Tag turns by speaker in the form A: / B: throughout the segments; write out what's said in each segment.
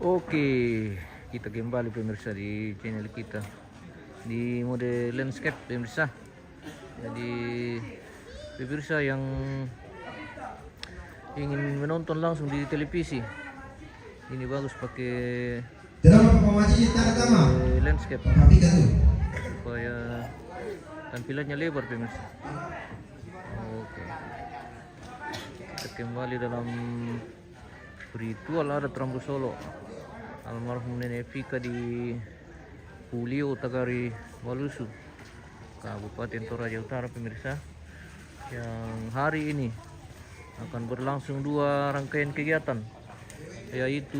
A: Oke, kita kembali pemirsa di channel kita di mode landscape pemirsa. Jadi pemirsa yang ingin menonton langsung di televisi, ini bagus pakai landscape supaya tampilannya lebar pemirsa. Oke, kita kembali dalam ritual adat Rambu Solo almarhum Nenek Vika di Puliu Tagari Walusu, Kabupaten Toraja Utara pemirsa, yang hari ini akan berlangsung dua rangkaian kegiatan, yaitu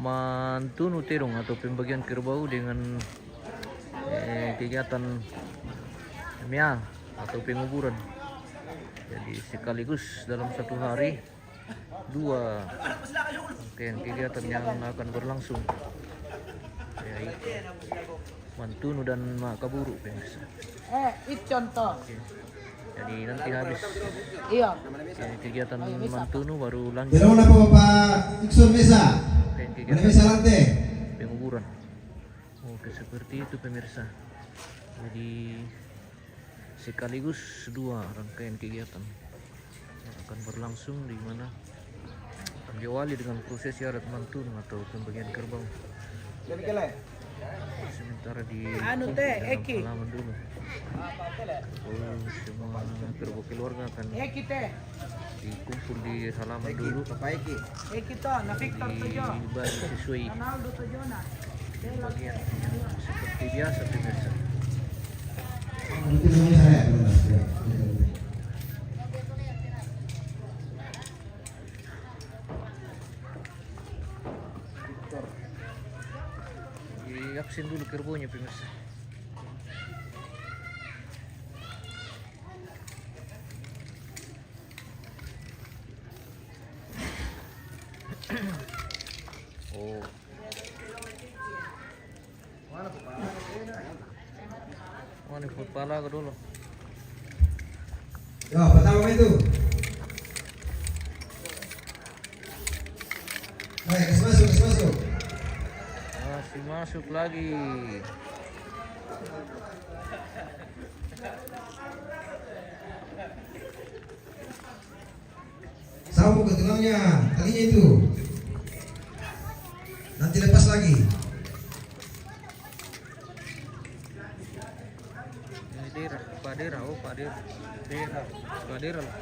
A: Mantunu Terong atau pembagian kerbau dengan kegiatan Mia atau penguburan. Jadi sekaligus dalam satu hari dua rangkaian kegiatan yang akan berlangsung, yaitu Mantunu dan Makaburu pemirsa.
B: Itu contoh.
A: Oke. Jadi nanti habis
B: Iya.
A: kegiatan Mantunu baru lanjut
C: Pero una Bapak Iksun Mesa.
A: kegiatan
C: Mesa lantai.
A: penguburan. Oke, seperti itu pemirsa. Jadi sekaligus dua rangkaian kegiatan yang akan berlangsung, di mana akan diawali dengan prosesi adat Mantunu atau pembagian kerbau. Sementara di
B: Anu teh,
A: dalam
B: Eki.
A: halaman dulu, semua kerbau keluarga akan
B: Kita.
A: dikumpul di halaman dulu,
B: Kita, na Victor tujo.
A: dibagi sesuai
B: Ronaldo tujo na.
A: bagian seperti biasa pemirsa.
C: Nanti semuanya saya benar.
A: Diaksin dulu kerbaunya pemirsa. Oh, mana kepala ke dulu?
C: Yo, pertama itu. Baik, kasih masuk.
A: Masih masuk lagi.
C: Sambung ke tulangnya, talinya itu. Nanti lepas lagi.
A: Ini daerah, Pak Daerah, oh Pak Daerah, Pak Daerah lah.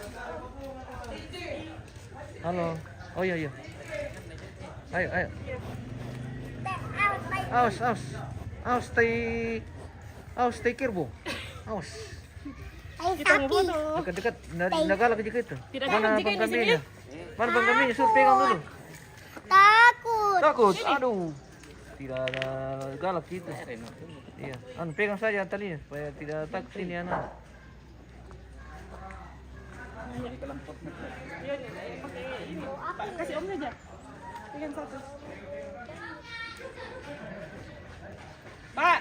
A: Halo, oh iya. Ayo. Stay kerbau. Awas. Dekat dari Nagalak juga itu. Mana bang kambingnya? Mana bang kambingnya? Suruh pegang dulu. Takut. Aduh. Tidak ada galak gitu. Iya. Pegang saja talinya supaya tidak takut ini anak.
D: Kasih omnya aja. Pegang satu.
B: Pak.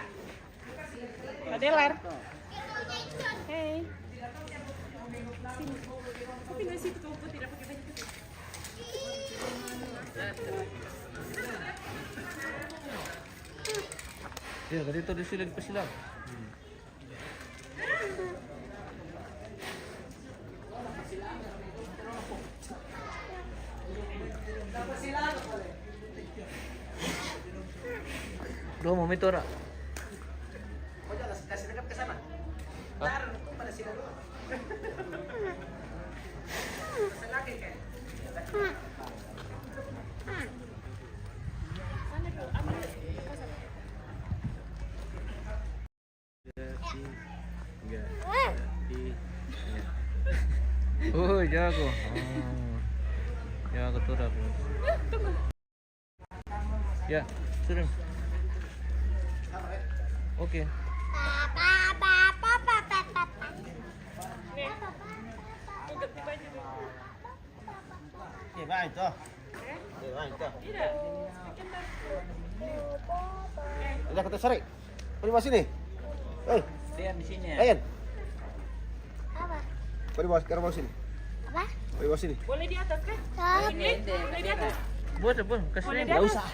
D: Adelar. Hey. Tapi nasi itu kamu tidak pakai baju putih.
A: Ya, tadi itu disilang pesilang. Dua mau itu ora?
B: Kasih dekat ke sana.
A: Hah?
B: Pada sini dulu. Lagi kan.
A: Oh, jago. Jago tuh dah. Ya, sudah. Oke.
D: Tutup di baju.
B: Baik toh. Baik toh.
D: Tidak.
B: Udah kita sore. Di bawah sini.
E: Dian di sini ya.
B: Ayan.
F: Apa?
B: Di bawah sini.
F: Apa?
B: Di bawah sini.
D: Boleh di atas kan?
F: Tapi
D: Ini boleh di atas.
A: Buat apa? Kasih
D: Boleh
A: nih.
D: di
B: Nggak
D: atas.
B: usah.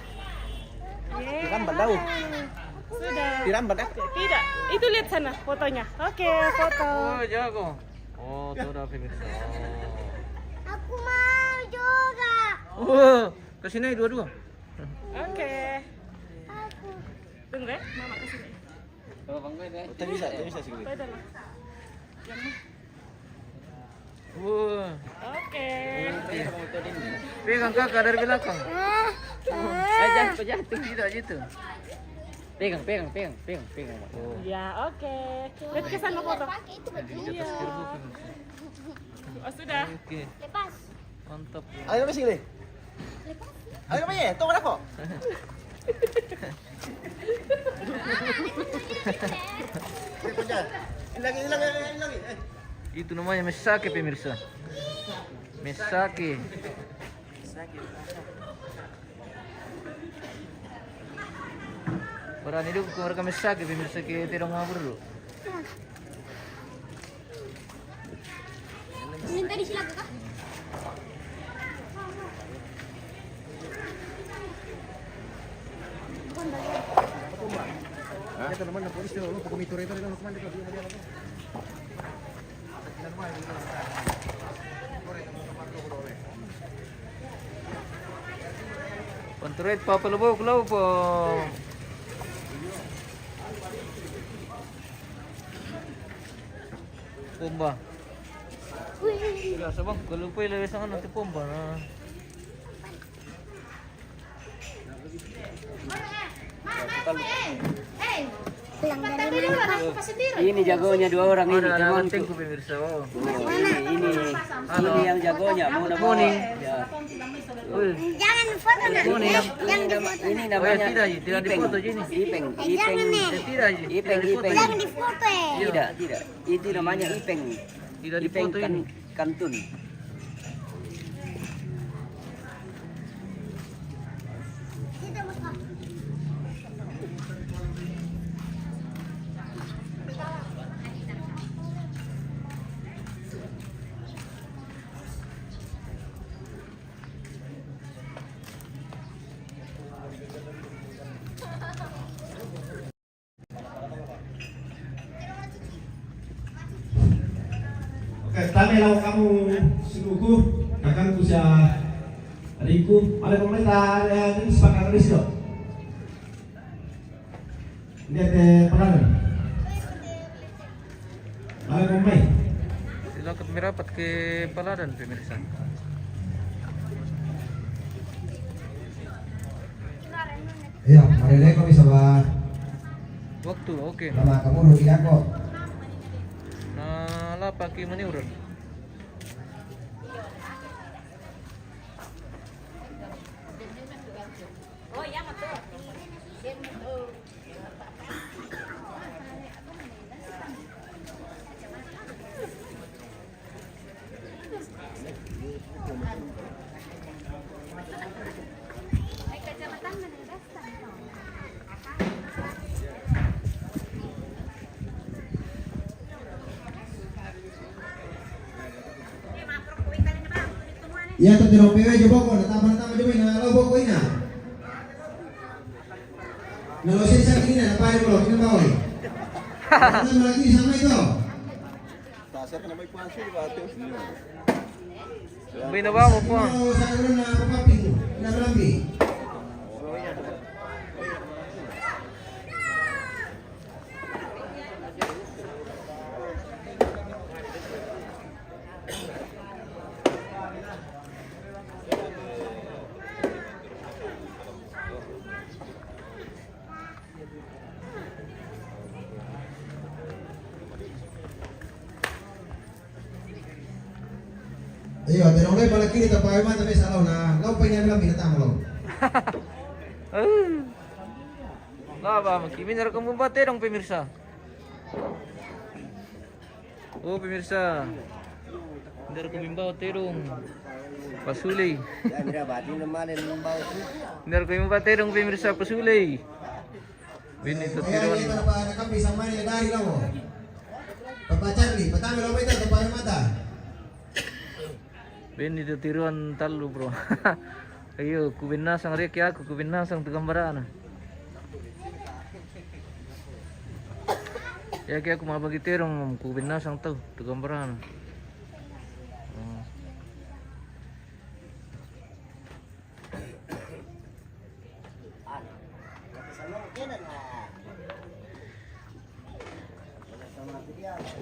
D: Yeay,
B: Dirambat daun.
D: Sudah.
B: Dirambat ya?
D: Tidak, itu lihat sana fotonya. Oke, foto.
A: Oh, jago. Oh, tuh udah pemirsa.
F: Aku mau juga.
A: Oh, kasih nih dua-dua.
D: Oke.
F: Aku.
D: Tunggu ya, mama kasih nih.
B: Tak bisa sih.
D: Beda lah. Yang mana?
A: Wah,
D: Oke.
A: pegang kakak dari belakang.
E: Jatuh.
A: Tidak gitu.
E: Pegang.
A: Oh,
D: Ya, oke. Lihat ke sana foto.
F: Pakai itu baju.
A: di atas gerbong pemirsa.
D: Oh, sudah.
A: Oke,
F: Lepas.
A: mantap.
B: Ayo apa sih, Le? Ayo apa ya? Tunggu aku. Ini lagi.
A: Itu namanya mesake pemirsa. Mesake. Berani dulu ke mereka mesake pemirsa ke tidak mau berdua.
F: Minta disilakan kah?
B: Ya teman na polis daw, pagkumitor ito rin kemana ito.
A: Kontrol papalubog po. Pomba. Biasa bang, kalau pa ilagay sa ano, pomba na.
E: Ini jagonya dua orang ini
A: Ada
E: temanku.
A: penting ko pemirsa. Oh.
E: Ini yang jagonya.
A: Morning.
E: Ya.
A: Uy.
F: Jangan foto nak.
A: Morning.
F: Jangan difoto.
E: Ini
A: Oh, ya,
E: namanya
A: tidak, tidak difoto Jenny.
E: Ipeng.
F: Jangan nih.
A: Tidak, tidak difoto.
F: Jangan difoto ya.
E: Tidak. Itu namanya Ipeng.
A: Tidak
E: Ipeng
A: difoto ini.
E: Kantun.
F: Tidak Mas.
C: Oke, tami lang kamu sinuku, kakangku sa adikku. Ada komentar ini sepakat dari situ. Lihat perangan. Ada komentar.
A: Silakan merapat ke Paladan pemirsa.
C: Iya, mari deh kami sama
A: Waktu, oke.
C: nama kamu Ruki Dako.
A: Nah, lah pakai maniuran.
C: Iya, tuh tidak pewe coba kok, natama coba na lo boko ina. Nalo sini sa kini na pare mo, kini bawa. Ano lagi sama itu?
B: Tasir ka na may puwansi, bate.
A: Binabawa mo po.
C: Ano sa ulo na papapi, na lambi. Iya, tenong lagi balik kiri tapi mah tapi salah na. Lau pengen bilang binatang lo.
A: Lah ba, magkiminar ka mo bate dong pemirsa. Oh pemirsa. Ndar ko mimbaw terong. Pasulay.
B: Ya, mira, bati naman yung bawo.
A: Ndar ko mimbaw terong pemirsa pasulay. Binito
C: Kaya
A: tiron.
C: ini para pa nakapi sama ni dari lo. Papa Charlie, patami lo itu tapi mata.
A: Binito tiron talo bro. Ayo, kubinasang rin kaya ako, kubinasang tagambaraan. Kaya ako mabagiterong kubinasang to, tagambaraan.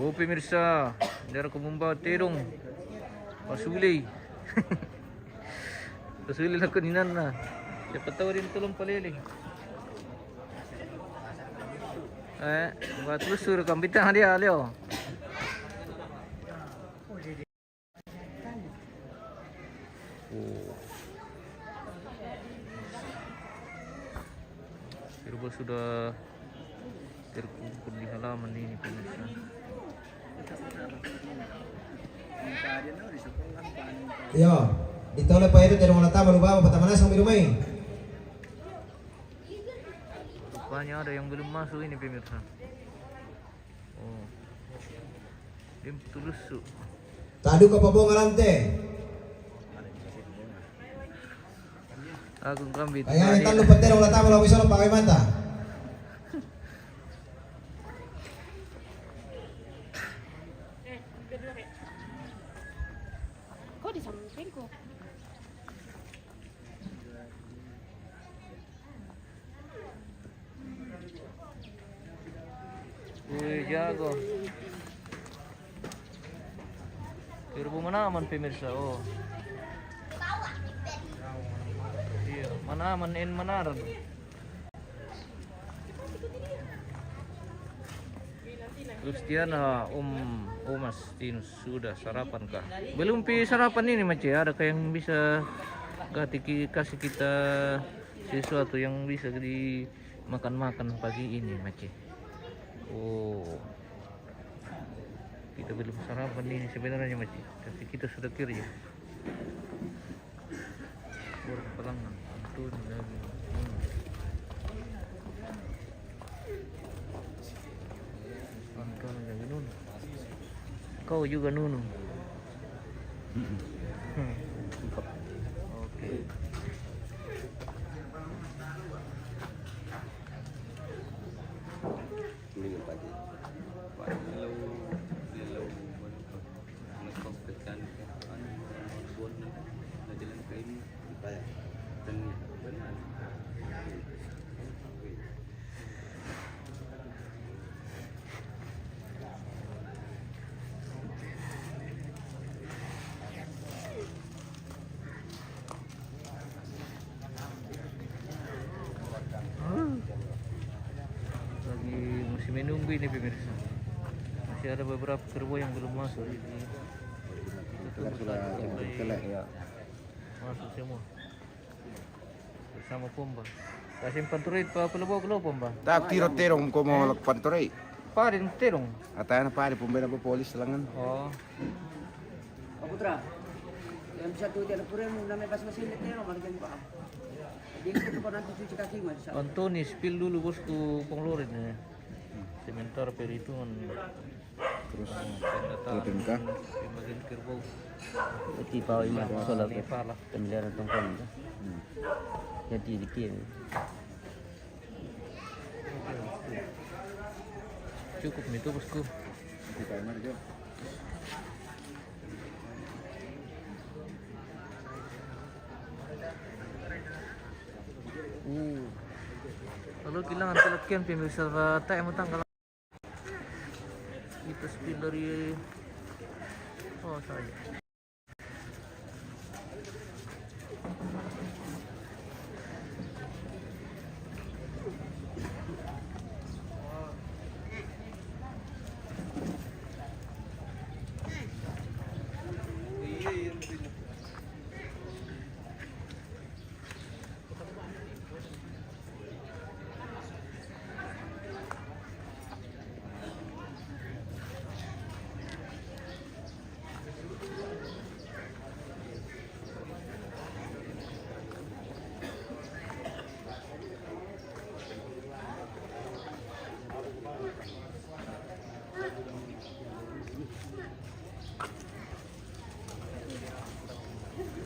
A: Oh, pemirsa, dari aku membawa terong, pasuli, pasuli lah keninan na. Siapa tahu rin tulong palili. Buat lusur kambitan dia Leo. Oh. Serba sudah terkumpul di halaman ini pemirsa.
C: Yo, ditolak pa ito pero wala tama lupa patamanas ang minumay.
A: Rupanya ada yang belum masuk ini pemirsa. Oh. Dia tulus su.
C: Tado ka pa po ngalante.
A: Aku kambit.
C: Kaya ang talo pa pero wala tama lang isa pakai mata.
D: Kok di sampingku?
A: Wih, jago. Turbo manaman pemirsa. Oh. Iya, manaman en manaran. Kristiana, Mas Tinus sudah sarapan kah? Belum pi sarapan ini Mace, ada yang bisa kasih kita sesuatu yang bisa dimakan-makan pagi ini Mace. Oh, kita belum sarapan ini sebenarnya Mace, tapi kita sudah kerja. Berpelangan, antun lagi. Antun lagi nun. Kau juga nunu. Oke. Lagi masih menunggu ini pemirsa. Masih ada beberapa kerbo yang belum masuk.
E: Ya.
A: Masuk semua. Bersama pomba. Kasih panturit pa pelabaw pomba.
G: Tak tiro-tirong ko mo lagpantoray.
A: Parin terong.
G: Atay na pare pumbay na po polis langan.
A: Oh.
E: Pak Putra, yang bisa tuh tiada pura mau namanya pas mesin itu nomor jam pak. Jadi itu kan nanti cuci kaki mas.
A: Antoni spill dulu bosku penglorin ya. Sementara perhitungan
G: Terus
A: pendataan
G: turutin ka?
A: bagian kerbau.
E: Iti pa ima solar
A: Lipa lah.
E: pemilihan tongkol itu. Jadi dikit.
A: Cukup itu bosku.
G: Di timer jo.
A: Lalu kailangan talakyan pemirsa tayo mo tanggal. Kita spill dari saya.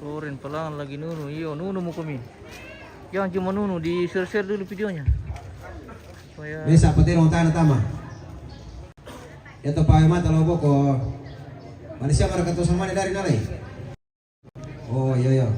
A: Soren pelan lagi nunu. Iyo, nunu mo kami. Jangan cuma nunu, di share dulu videonya. Supaya
C: Bisa petirong tanah tama. Ito pa yung mata lobo ko. Manisya ka rakato sa mani dari nalay. Oh, iya.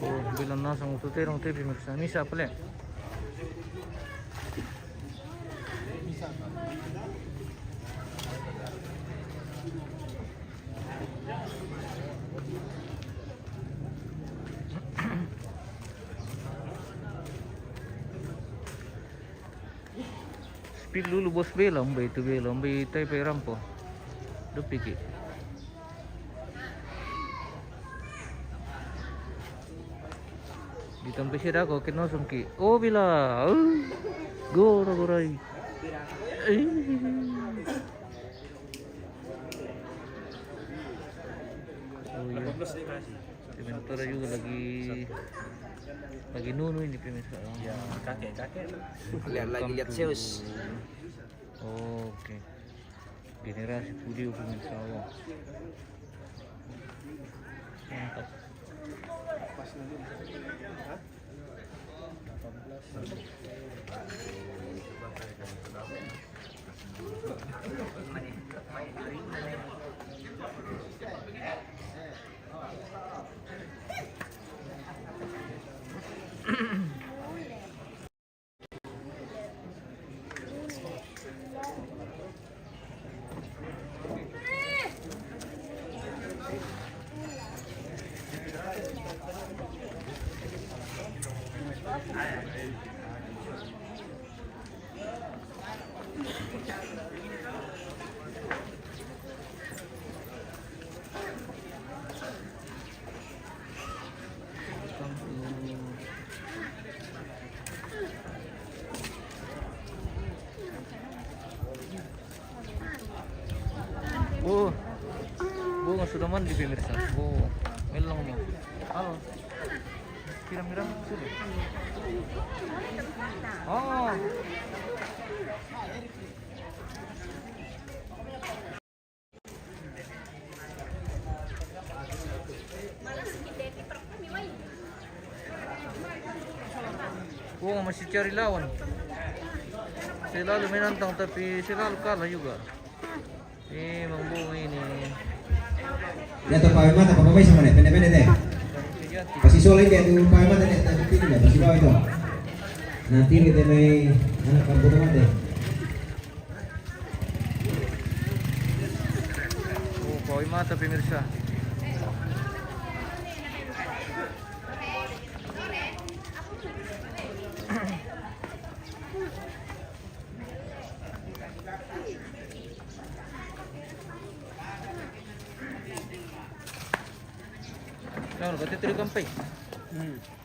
A: oh, bilang nasang ututerong TV mirsa. Misa pala. Spill dulu bos bela, itu bela, tayo pa rampo. Dupiki. Ditampi siya ako, kinosong ki. Oh, bila. Gora. Oh, iya. Sementara juga lagi nunu ini pemirsa. Ya, kakek.
E: Lihat lagi lihat Zeus.
A: Oke. Generasi video pemirsa. Mantap. Oh, bunga sudah mandi pemirsa. Oh, melong mo. Halo. Piram-piram sudah. Oh. Bunga masih cari lawan. Selalu menantang tapi selalu kalah juga. Emang bunga ini.
C: Ito pa yung mata, pagpapay sa mani. Pende deh. Kasih solid dia tuh pa yung mata nih. Tapi tidak, kasih bawa itu. Nanti kita may anak kampung naman deh.
A: Oh, kaway mata pemirsa. Nah, berarti tadi kampay.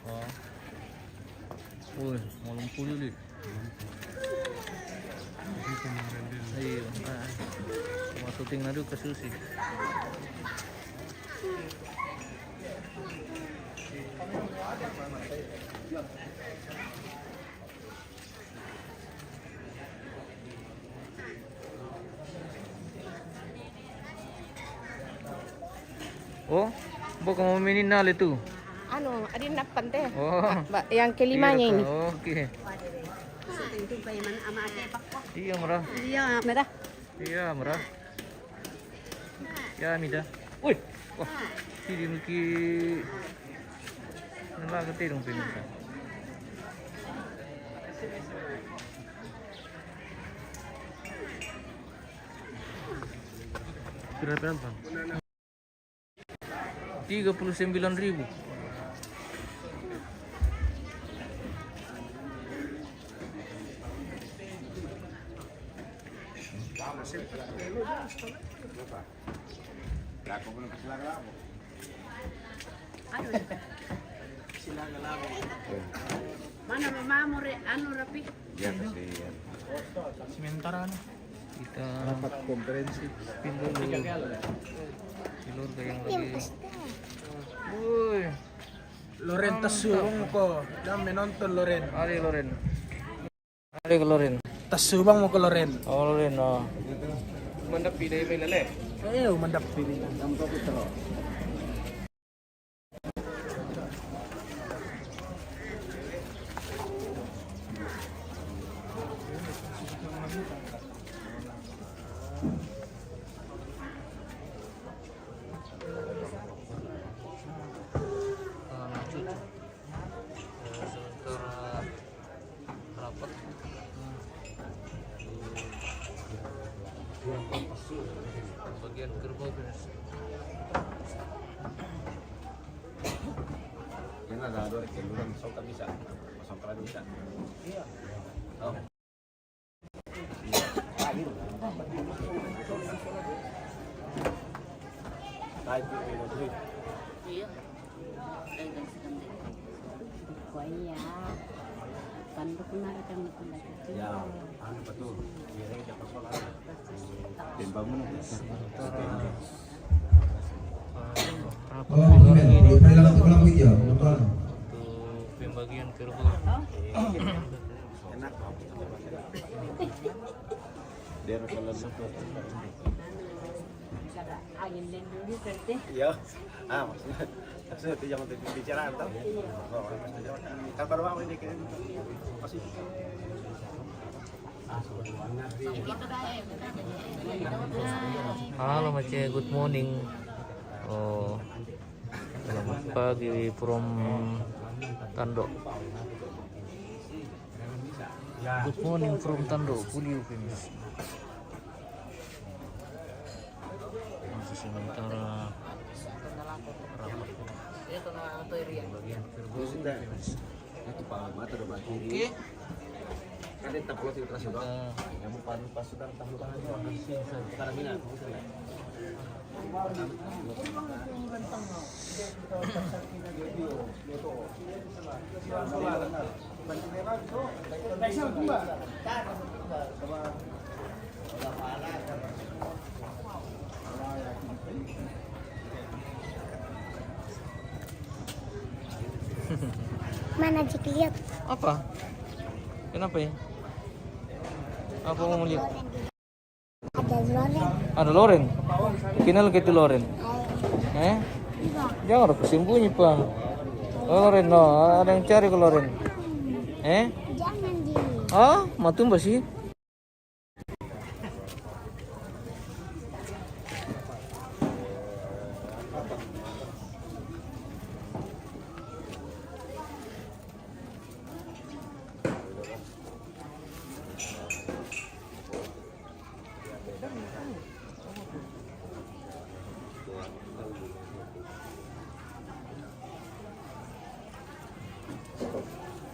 A: Oh. Uy, malam puluh ulit. Ayun. Masuting na doon kasusi. Oh, bukan mau mainin nal itu.
D: Ano, adin nakpante.
A: Oh.
D: Yang kelimanya ini.
A: Oke. Iya, merah.
D: Iya, merah.
A: Iya, merah. Ya, mida. Wih, wah, ini Nuki. Nalaga tirong pemirsa. Berapa bang? 39.000.
D: Mana memamore anu rapi?
G: Ya kasi yan.
A: Kita
G: Rapat konferensi.
A: spin dulu. Silur kayang
F: Tim
A: lagi.
F: pasta.
A: Uy,
H: Loren tasubang mo ko. Yan, menonton Loren.
A: ari Loren. Ari ke Loren.
H: Tasubang mo ko Loren.
A: Oh Loren, oh.
H: Mandap pilih may lale. Eh, mandap pilih.
A: Cucu. Sementara rapat. Bagian gerbang guys.
G: Yan na, dado rin. Lulang masang kabisa. Masang kabisa.
D: Kuya. Panduk na rin kami kung
G: Ya, ano pa to? Yan yung kapasola. Timba mo na.
A: Rapat
C: Oh,
A: gerbang
C: kemudian
A: ini
C: ulang video, nonton.
A: untuk pembagian gerbang.
G: Enak. Dia harus selalu
D: angin din dulu berarti.
B: Iya. Maksudnya itu jangan bicara atau? Kan baru aku ini kirim. Masih.
A: Halo Mace, good morning. Oh, selamat pagi from Tandok. Good morning from Tandok, Puliu Pimis. Masih sementara rapat. Bagian
G: sudah. Itu Pak Ahmad udah bagi. Kan dia tak perlu filtrasi doang. Kamu pas sudah tahu kan sekarang ini aku bisa.
F: Mana Cik lihat?
A: apa? Kenapa ya? Apa mau lihat?
F: Ada Loren.
A: Ada Loren. Kenal ke itu Loren? Jangan ada sembunyi Pak. Oh, Loren, no. Ada yang cari ke Loren.
F: Jangan di.
A: Ah, matumba sih.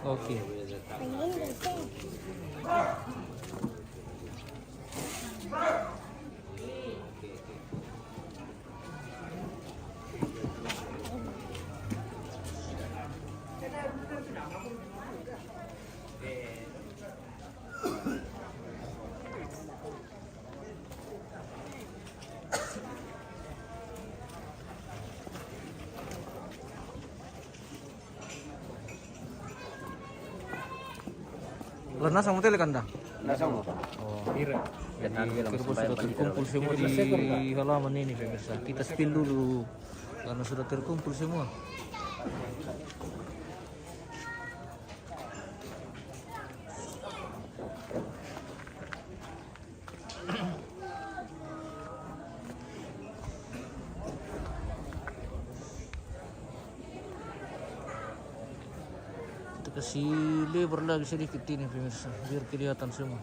A: Oke.
F: Pengen gitu.
A: Karena sama tele kanda.
G: Nasa mo?
A: Oh, jadi kerbau sudah terkumpul semua di halaman ini pemirsa. Kita spill dulu karena sudah terkumpul semua. Kita kasih lebar lagi sedikit ini pemirsa biar kelihatan semua.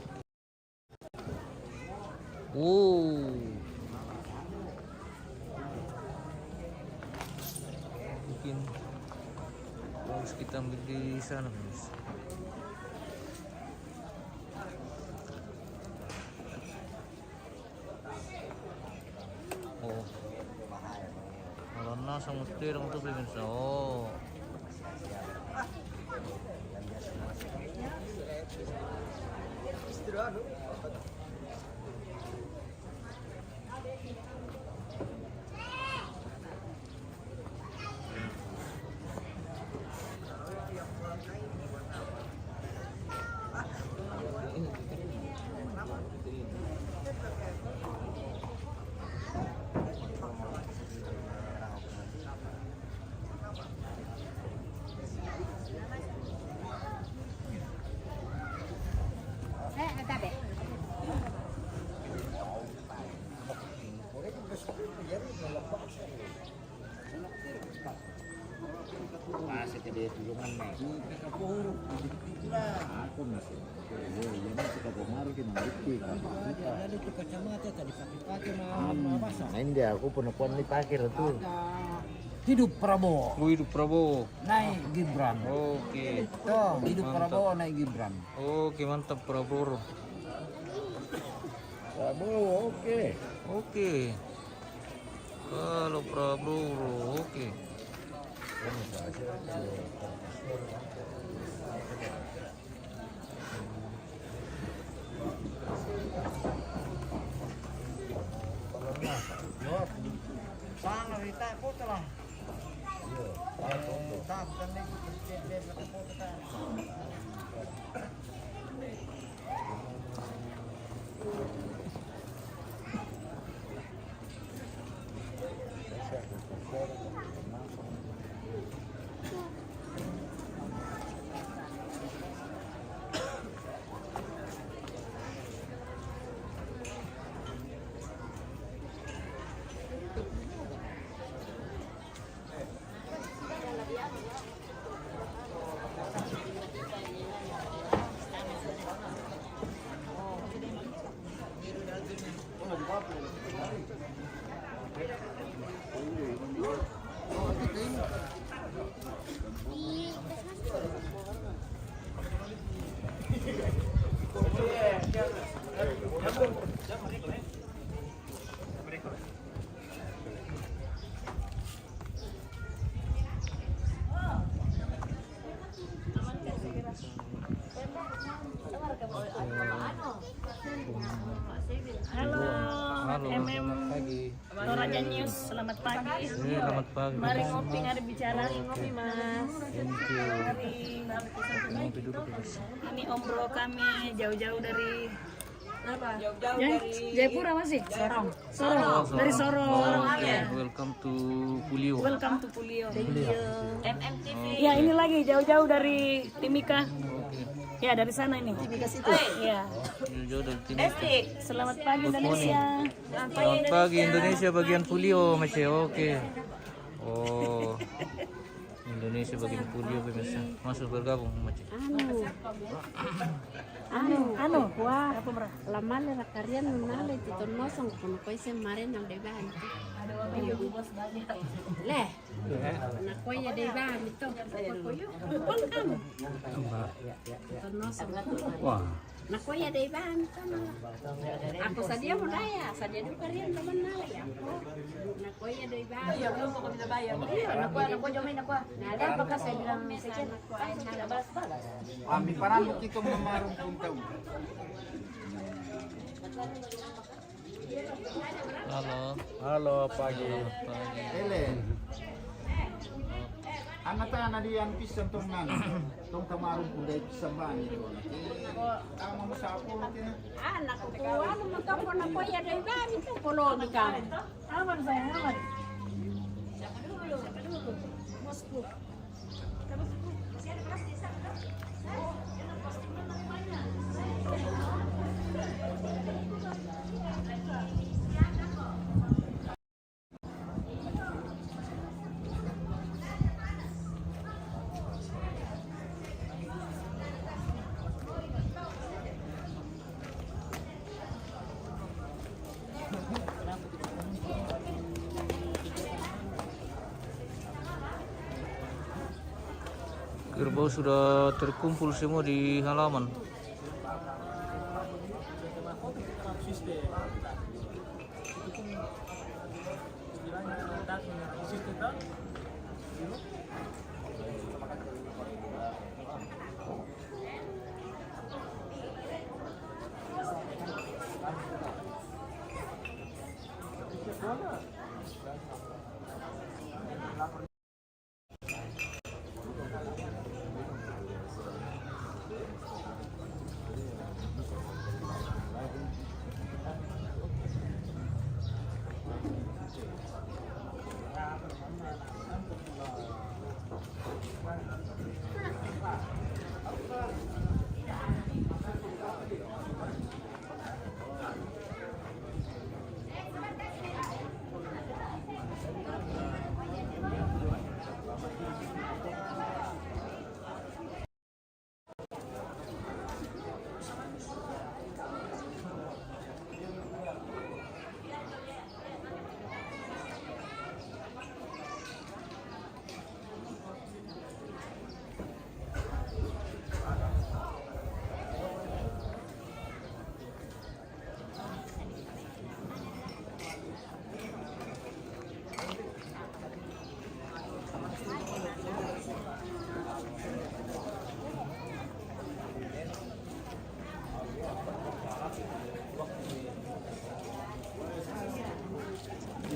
A: Mungkin harus kita ambil di sana pemirsa. Kalau nasa mutir untuk pemirsa.
D: Ada deh.
G: Masih tidak tulungan nih. Aku masih. Ya masih kata kemarin kita ngerti kan. Ada tuh kacamata tadi pakai masa. Nah ini dia aku penepuan dipakai tuh. Hidup Prabowo.
A: Oh, hidup Prabowo.
G: Naik Gibran.
A: Oke.
G: Tuh, hidup
A: Mantap.
G: Prabowo naik Gibran.
A: Oke, mantap Prabowo.
G: Prabowo oke.
A: Oke. Kalau Prabowo, oke.
G: Sana kita foto lah. Tak bukan lagi dia foto kan.
I: Halo,
A: Halo,
I: MM
A: selamat pagi.
I: Toraja News, selamat pagi.
A: Selamat pagi.
I: Mari ngopi, ada bicara. Ngopi, Mas.
A: Thank you.
I: Mari.
A: Ngopi duduk ya, Mas.
I: Ini om bro kami jauh-jauh dari apa? Jauh-jauh
D: dari
I: Jayapura masih? Sorong. Sorong.
A: Oh,
I: Dari Sorong.
A: Oke, welcome to Pulio.
I: Welcome to Pulio.
D: MMTV.
I: Ya, ini lagi jauh-jauh dari Timika.
A: Oke.
I: Ya, dari sana ini. Timika situ. Ya.
A: Jauh dari Timika.
I: Selamat pagi Indonesia.
A: Selamat pagi Indonesia bagian Pulio, Mas. Oke. Oh. Indonesia bagian Pulio pemirsa. Masuk bergabung, Mas.
I: Anu, wah, apa bro?
D: Lamale rakarian nunale titon mosong kono koy se mare nang de bahan. Leh. Na koy ya de bahan itu. Koyo. Welcome. Titon mosong.
A: Wah.
D: Na koy ya de bahan kan. Aku sadia mo daya, sadia du karian naman nala ya. Na koy ya de bahan. Iya, belum kok bisa bayar. Iya, na koy jomin na koy. Nada baka sa bilang sekian na koy nala balas.
G: Ambil parang kita memarung pun tahu.
A: Halo.
G: Halo pagi.
A: Pagi.
G: Helen. Anak-anak di yang pisang tong nan, tong kamarung pun dari pisang banyak. Kamu mau sapu nanti?
D: Anak ko ano mo to ko na koy ya de bahan itu polo ka.
I: Aman sayang, aman.
A: Kerbau sudah terkumpul semua di halaman.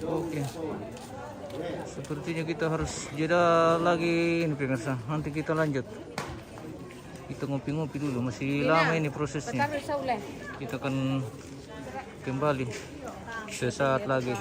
A: Oke. Sepertinya kita harus jeda lagi ini pemirsa. Nanti kita lanjut. Kita ngopi-ngopi dulu, masih lama ini prosesnya. Kita akan kembali sesaat lagi.